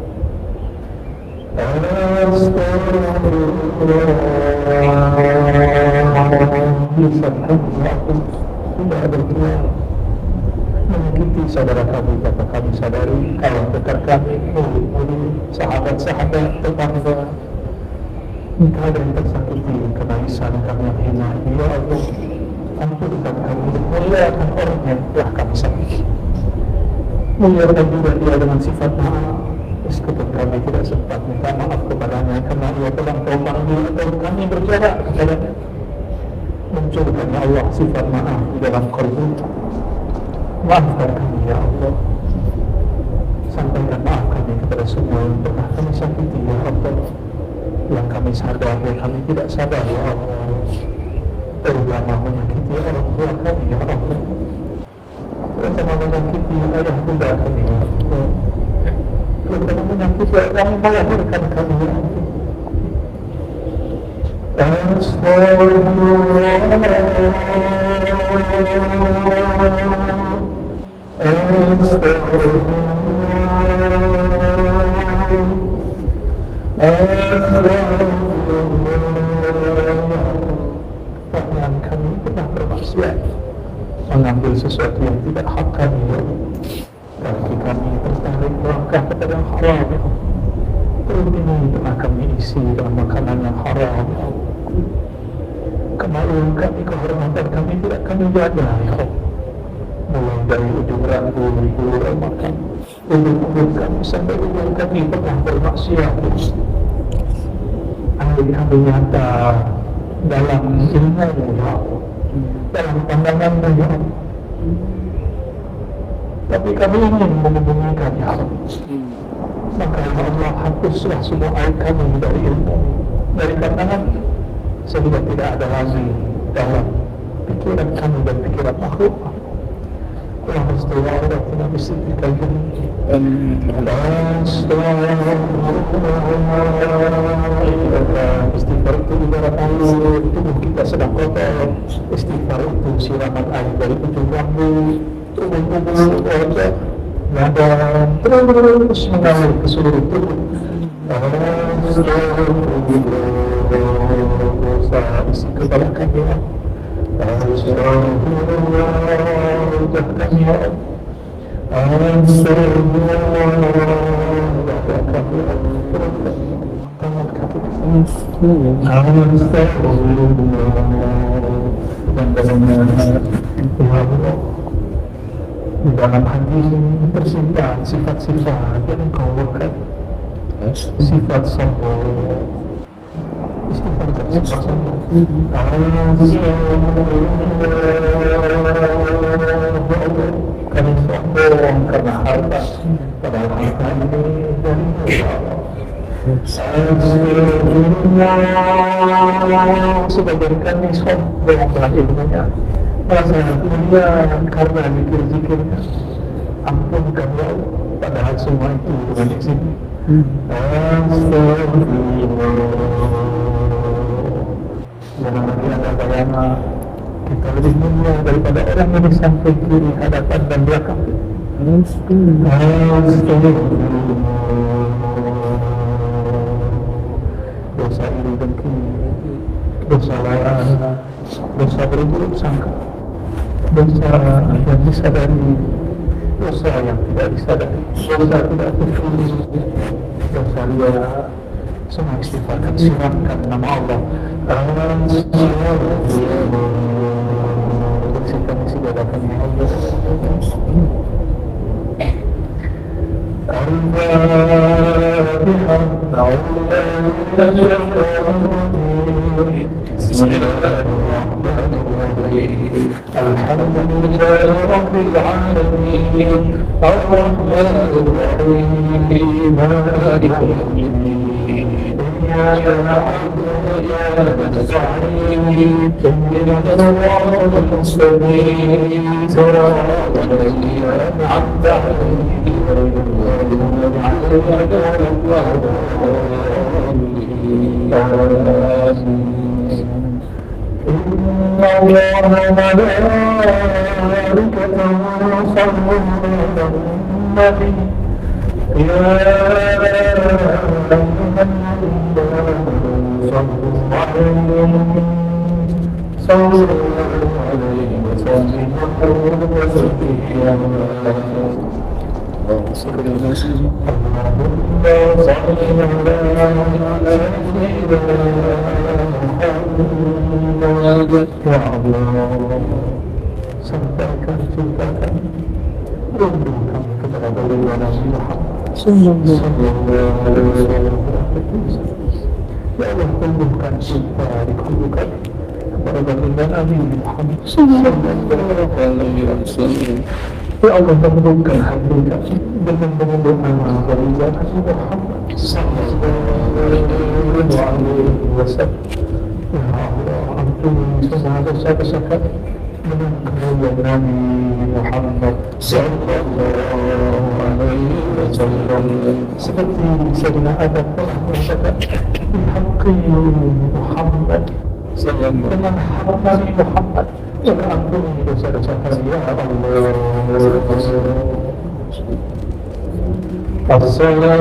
Tidak ada tuan menyakiti saudara kami, kata kami sadari, kawan dekat kami, murid-murid, sahabat-sahabat, tetangga. Jika ada yang tersakiti karena lisan kami yang hina, ya Allah, ampunkan kami, muliakan orang yang telah kami sakiti. Muliakan juga dia dengan sifat maaf, meskipun kami tidak sempat minta maaf kepadanya karena ia telah panggil atau kami berjarak kepadanya. Munculkan ya Allah sifat maaf di dalam qalbu. Maafkan kami ya Allah, sampaikan maaf kami kepada semua yang pernah kami sakiti ya Allah, yang kami sadar dan kami tidak sadar ya Allah, terutama menyakiti orang tua kami ya Allah, terutama menyakiti ayah bunda kami ya Allah, terutama menyakiti orang yang melahirkan kami ya Allah. Yang kami pernah bermaksiat, mengambil sesuatu yang tidak hak kami, kaki kami tertarik melangkah kepada haram, perut ini pernah kami isi dengan makanan yang haram. Kemaluan kami, kehormatan kami tidak kami jaga ya Allah. Mulai dari ujung rambut, bulu rambut kami, ujung kami sampai ujung kami pernah bermaksiat. Andai kami nyata dalam ilmu ya Allah, dalam pandangan-Mu ya Allah, tapi kami ingin menghubungikan ya Allah, maka ya Allah hapuslah semua aib kami dari ilmu, dari pandangan, sehingga tidak ada lagi dalam pikiran kami dan pikiran makhluk. Allahumma shalli ala Muhammad istighfar itu ibarat air, tubuh kita sedang kotor. Istighfar itu siraman air dari ujung rambut, tubuh kotor, badan terus mengalir ke seluruh tubuh. Dosa isi kepala kami, di dalam hati tersimpan sifat-sifat yang Engkau murkai, sifat sombong. Istighfar tersimpan sombong. Kami sombong karena harta, padahal harta ini dari Allah. Sebagian kami sombong dengan ilmunya, merasa mulia karena zikir-zikirnya. Ampunkan ya Allah, padahal semua itu dengan izin. Jangan lagi ada bayana kita lebih mulia daripada orang yang di samping kiri, hadapan dan belakang. Dosa iri dengki, dosa lain, dosa berburuk sangka, dosa yang disadari, dosa yang tidak disadari, dosa tidak tertulis, dosa ria. Semua istighfar dan siramkan nama Allah. Bersihkan isi dada kami ya Allah. Alhamdulillah Rabbil Alamin, Ar-Rahmanir Rahim, Maliki Yawmiddin. إياك نعبد وإياك نستعين اهدنا الصراط المستقيم صراط الذين أنعمت عليهم غير المغضوب عليهم ولا الضالين. وملائكته يصلون على النبي يا أيها الذين آمنوا صلوا عليه وسلموا تسليما اللهم صل على سيدنا اللهم صل على سيدنا محمد يا الله sampaikan cintakan rindukan kepada Nabi Muhammad sallallahu alaihi wasallam. Ya Allah, rindukan cinta di kalbu kami kepada baginda Nabi Muhammad sallallahu alaihi wasallam. Ya Allah, rindukan hati kami dengan mendoakan baginda Nabi Muhammad sallallahu alaihi wasallam. Ya Allah, ampuni semua dosa-dosa kami dengan kemuliaan Nabi Muhammad sallallahu alaihi wasallam, seperti Sayyidina Adam telah bersabda haqqi Muhammad sallallahu dengan hak Nabi Muhammad, maka ampuni dosa-dosa kami ya Allah. As-salatu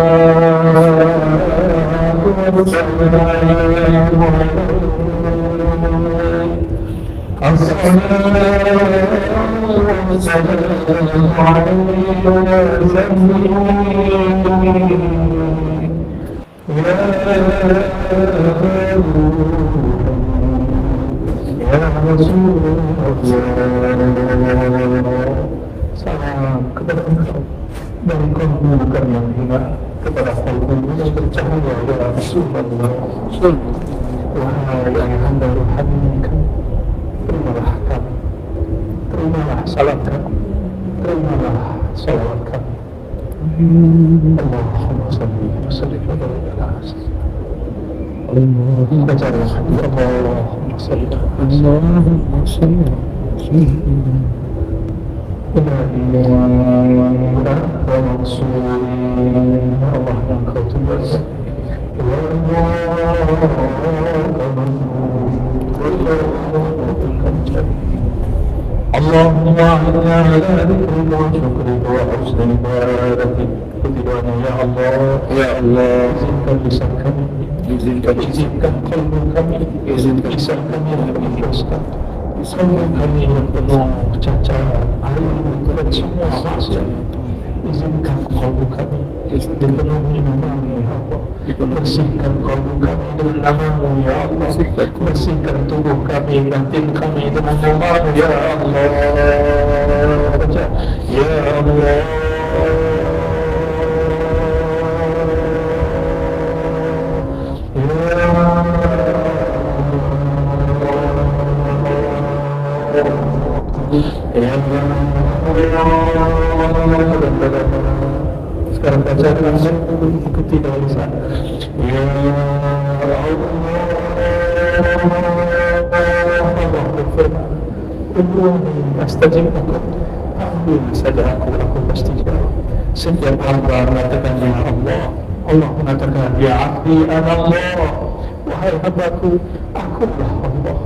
salam kepada engkau dari kalbu bukan yang hina kepada kalbu yang bercahaya ya Rasulullah. Wahai ayahanda ruhani kami, terimalah kami, terimalah salam kami, terimalah salawat kami. Allahumma salli wa sallim ala sayyidina Allahumma salli Allahumma salli Ilahi wa Rasulullah, Allah yang kau tunggu. اللهم أعنا على ذكرك وشكرك وحسن عبادتك. Ketiganya ya Allah, ya Allah, izinkan lisan kami, izinkan kalbu kami, izinkan lisan kami yang diikhlaskan, kalbu kami yang penuh cacat, aib dan semua maksiat. Izinkan kalbu kami dipenuhi nama-Mu ya Allah. Bersihkan kalbu kami dengan nama-Mu ya Allah. Bersihkan tubuh kami, batin kami dengan nama-Mu ya Allah. Ya Allah. Sekarang baca langsung ikuti dari sana. Ya Allah berfirman, Ud'uni astajib lakum. Panggil saja aku pasti jawab. Setiap hamba mengatakan ya Allah, Allah mengatakan ya Abdi ana Allah. Wahai hambaku, akulah Allah,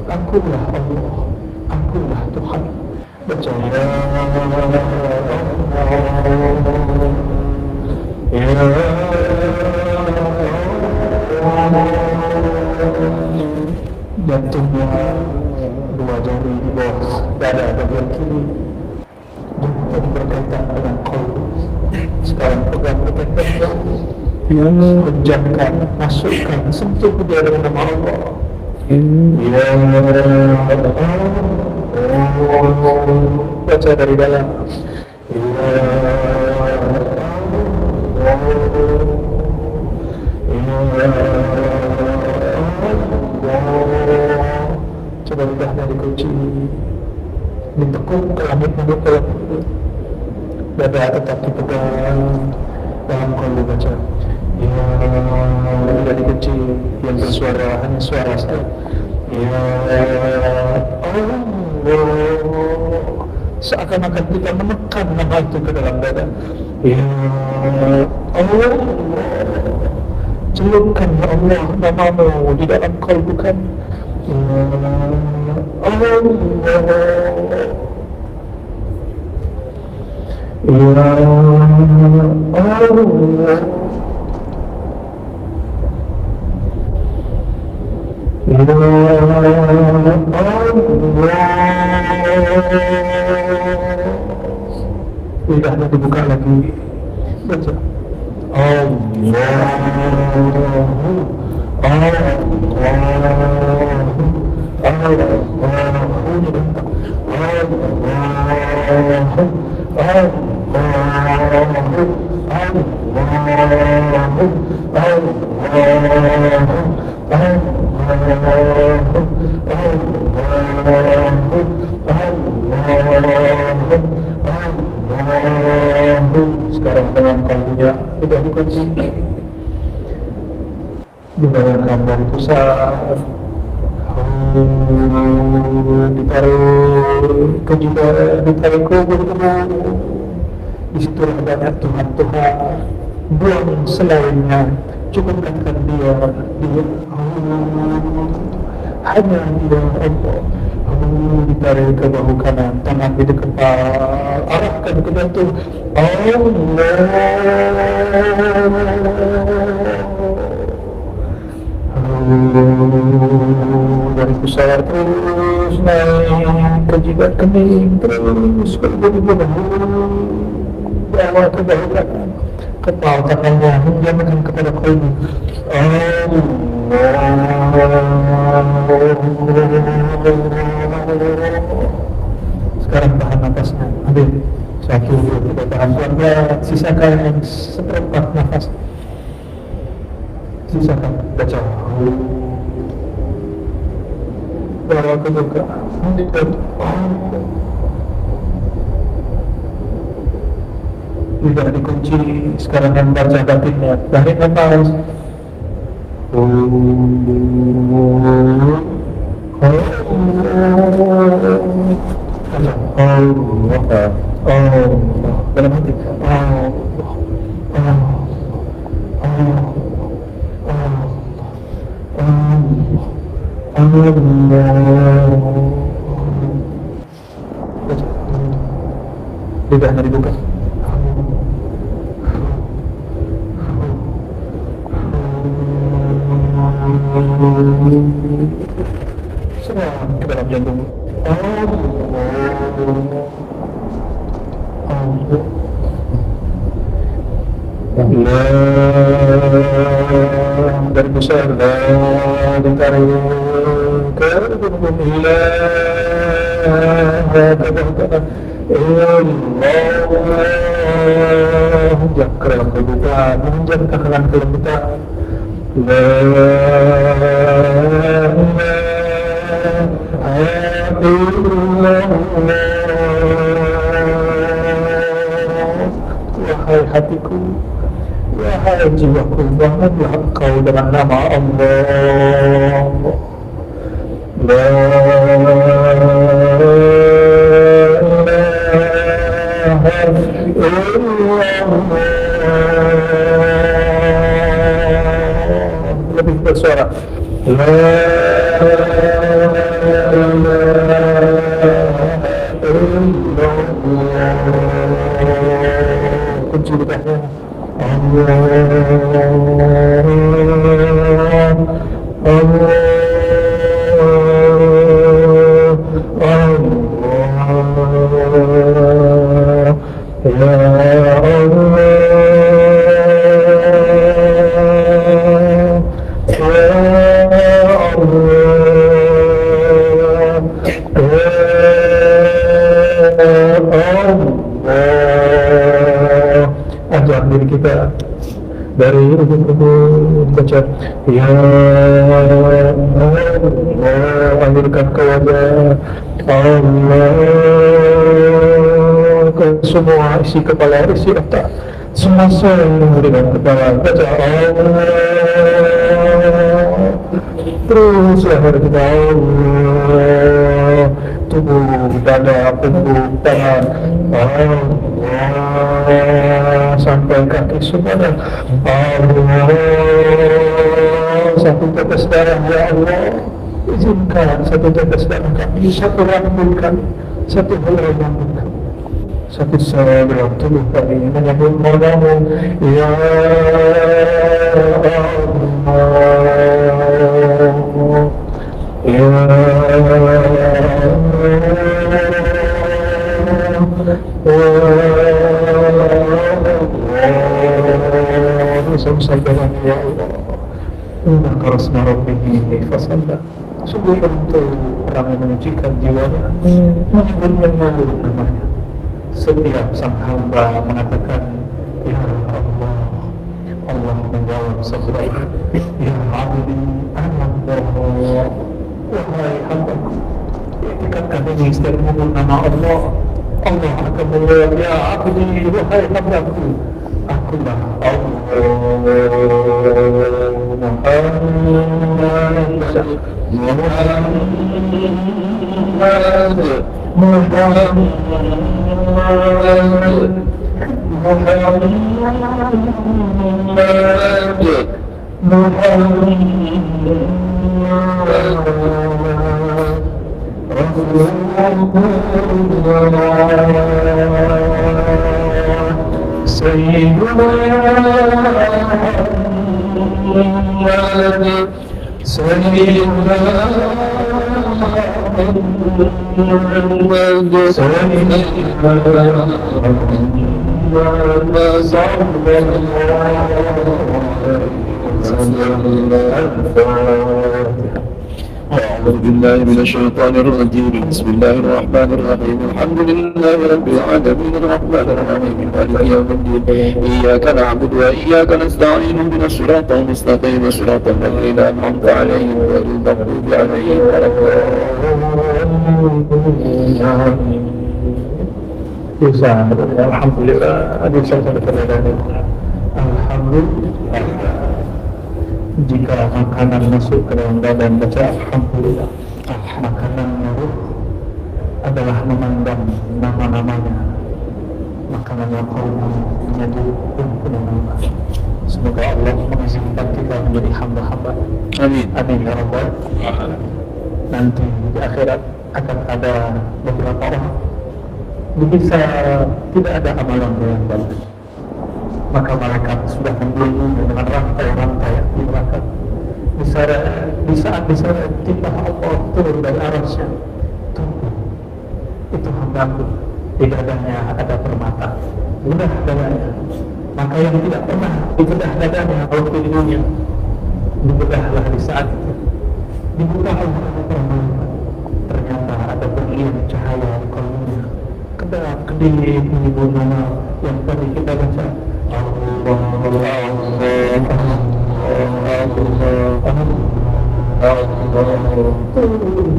akulah Allah, akulah Tuhan. Baca ya jantungnya dua jari di bawah dada bagian kiri, jantung berkaitan dengan qalbu. Sekarang pegang berkaitan menjamkan, masukkan, sentuh ke dalam nama Allah. Ya baca dari dalam. Coba lidahnya dikunci, ditekuk ke langit menurut dalam perut, dada tetap dipegang dalam kalbu. Baca ya, lidah dikunci, yang bersuara hanya suara saya. Ya Allah, seakan-akan kita menekan nama itu ke dalam dada. Ya Allah, celupkan ya Allah nama-Mu di dalam kalbu kami. Ya Lidahnya dibuka lagi. Baca. Sekarang dengan kalbunya sudah dikunci dibayarkan dari pusat, ditarik ke jiwa, ditarik ke bertemu. Disitulah banyak Tuhan-Tuhan, buang selainnya, cukupkan dia hanya dia Allah. Ditarik ke bahu kanan, tangan di dekat kepala, arahkan ke jantung. Dari pusat terus naik ke jidat kening, terus ke bawah, bawa ke bahu kanan, kepala tangannya menjamkan kepada kalbu. Sekarang tahan nafasnya, ambil 1, 2, 3, tahan pelan-pelan, sisakan seperempat nafas, sisakan, baca. Bawa ke muka, tidak dikunci. Sekarang yang baca batinnya, tarik nafas. Dalam hati. Lidahnya dibuka. Semua ke dalam jantung. Dari pusat ditarik ke ke dalam kelembutan, menjadikan kelembutan. Wahai hatiku, wahai jiwaku, bangunlah engkau dengan nama Allah. La ilaha illallah. Lebih bersuara. La kunci lidahnya. Ajar diri kita dari rukun-rukun, baca ya Allah, alirkan ke wajah Allah, ke semua isi kepala, isi otak, semua seluruh dengan kepala, baca Allah, terus leher kita Allah, tubuh, dada, punggung, tangan Allah, sampai kaki semuanya Allah, sampai tetes darah ya Allah, izinkan satu tetes darah kami, satu rambut kami, satu helai rambut kami, satu sel dalam tubuh kami menyebut namamu ya Allah, ya Allah, ya Allah. Maka Rasulullah Rabbihi Fasallah. Sungguh untuk orang yang menyucikan jiwanya, menyebutnya namanya. Setiap sang hamba mengatakan ya Allah, Allah menjawab sebaik ya Abdi Allah, wahai hambaku. Ketika kami setiap menyebut nama Allah, Allah akan menjawab ya Abdi, wahai hambaku, akulah Sayyiduna Sayyiduna أعوذ بالله من الشيطان الرجيم بسم الله الرحمن الرحيم الحمد لله رب العالمين الرحمن الرحيم مالك يوم الدين إياك نعبد وإياك نستعين اهدنا الصراط المستقيم صراط الذين أنعمت عليهم غير المغضوب عليهم ولا الضالين. Alhamdulillah, Alhamdulillah. Jika makanan masuk ke dalam badan baca Alhamdulillah. Makanannya ruh adalah memandang nama-namanya. Makanannya qalbu menjadi penuh nama. Semoga Allah mengizinkan kita menjadi hamba-hamba. Amin. Amin ya Rabbal alamin. Nanti di akhirat akan ada beberapa orang bisa tidak ada amalan yang bagus, maka malaikat sudah membelenggu dengan rantai-rantai di neraka. Di saat tiba Allah turun dari arasnya, tunggu, itu hambaku, di dadanya ada permata, bedah dadanya. Maka yang tidak pernah dibedah dadanya waktu di dunia, dibedahlah di saat itu, dibuka Allah permata. Ternyata ada berlian cahaya di kolomnya. Kedip menyebut nama yang tadi kita baca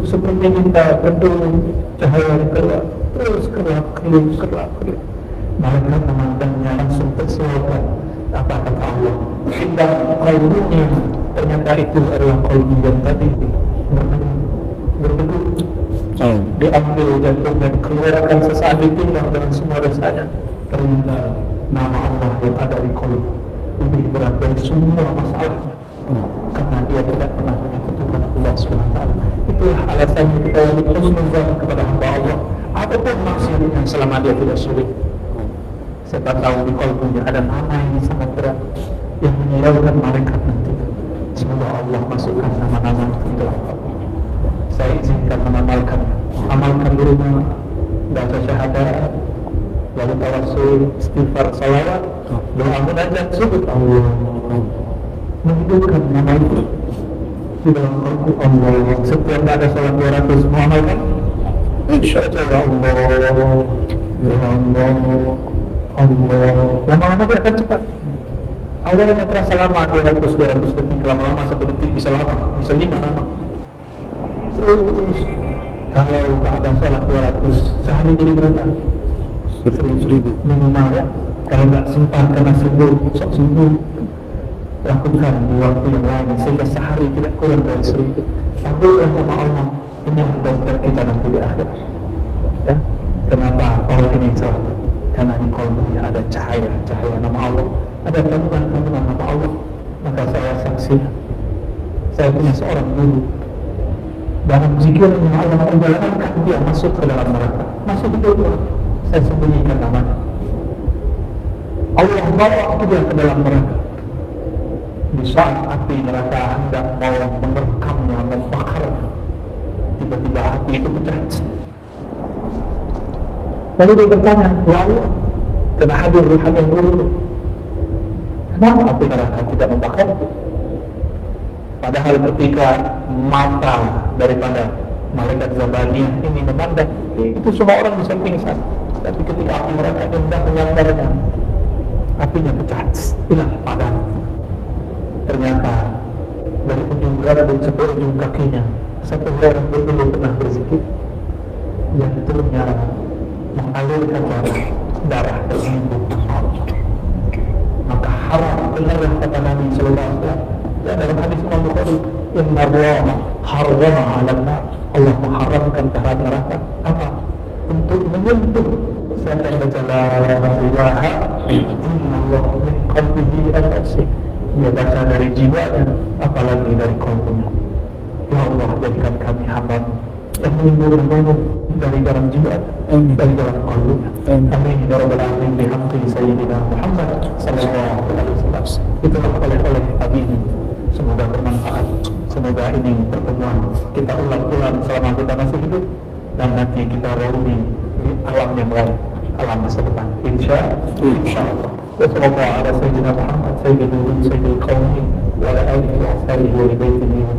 seperti kita berdua cahaya keluar terus kerap. Mereka memandangnya langsung tersilakan. Apa kata Allah? Indah qalbunya, ternyata itu adalah qalbu yang tadi berdegup. Diambil jantung dan keluarkan sesaat ditinggal dengan semua dosanya. Ternyata nama Allah yang ada di qalbu lebih berat dari semua masalahnya, karena dia tidak pernah menyekutukan Allah SWT. Itulah alasannya kita wajib husnuzan kepada hamba Allah, apapun maksiatnya selama dia tidak sulit. Siapa tahu di qalbunya ada nama yang sangat berat yang menyilaukan malaikat nanti. Semoga Allah masukkan nama-nama itu dalam qalbu. Saya izinkan mengamalkannya. Amalkan di rumah, baca syahadat, lalu tawassul, istighfar, salawat, doa munajat, sebut Allah, menghidupkan nama itu di dalam qalbu Allah. Setiap ada salat 200 mengamalkan, insyaallah Allah, ya Allah, lama-lama dia akan cepat. Awalnya terasa lama, 200 detik, lama-lama 1 detik bisa lama, bisa 5 lama. Terus kalau ada salat 200 sehari jadi berapa? 1.000 minimal ya. Kalau nggak sempat karena sibuk lakukan di waktu yang lain sehingga sehari tidak kurang dari 1.000. Takutlah sama Allah, ini yang membuat kita nanti di akhir. Ya, kenapa orang ini salat? Karena di qalbunya ada cahaya nama Allah, ada kandungan nama Allah. Maka saya saksi, saya punya seorang guru dalam zikir yang Allah jalankan, dia masuk ke dalam neraka. Masuk itu, saya sembunyikan namanya. Allah bawa dia ke dalam neraka. Di saat api neraka hendak mau menerkamnya, membakarnya, tiba-tiba api itu pecah. Lalu dia bertanya, ya Allah, kena hadir Tuhan yang dulu, kenapa api neraka tidak membakar? Padahal ketika mata daripada malaikat Zabaniyah ini memandang, itu semua orang bisa pingsan. Tapi ketika api neraka hendak menyambarnya, apinya pecah, hilang padam. Ternyata dari ujung garda sampai ujung kakinya, satu orang belum pernah berzikir, jantungnya mengalirkan darah dari ibu. Maka haram dengarlah kata Nabi Sallallahu Alaihi Wasallam dalam hadis Imam Bukhari, Inna Allah harrama 'alan nar, Allah mengharamkan terhadap neraka apa? Untuk menyentuh siapa yang baca la ilaha illallah min qalbihi al-asik, dia baca dari jiwanya apalagi dari kalbunya. Ya Allah, jadikan kami hamba yang menyentuh dari dalam jiwa, dari dalam kalbunya. Amin ya rabbal alamin, bihamdi sayyidina Muhammad sallallahu alaihi wasallam. Itulah oleh pagi ini, semoga bermanfaat. Semoga ini pertemuan kita ulang-ulang selama kita masih hidup, dan nanti kita reuni di alam yang lain, alam masa depan, insyaallah. Wassallallahu ala sayyidina Muhammad sayyidul qaumin wa ala alihi wa sahbihi wa baitihi wa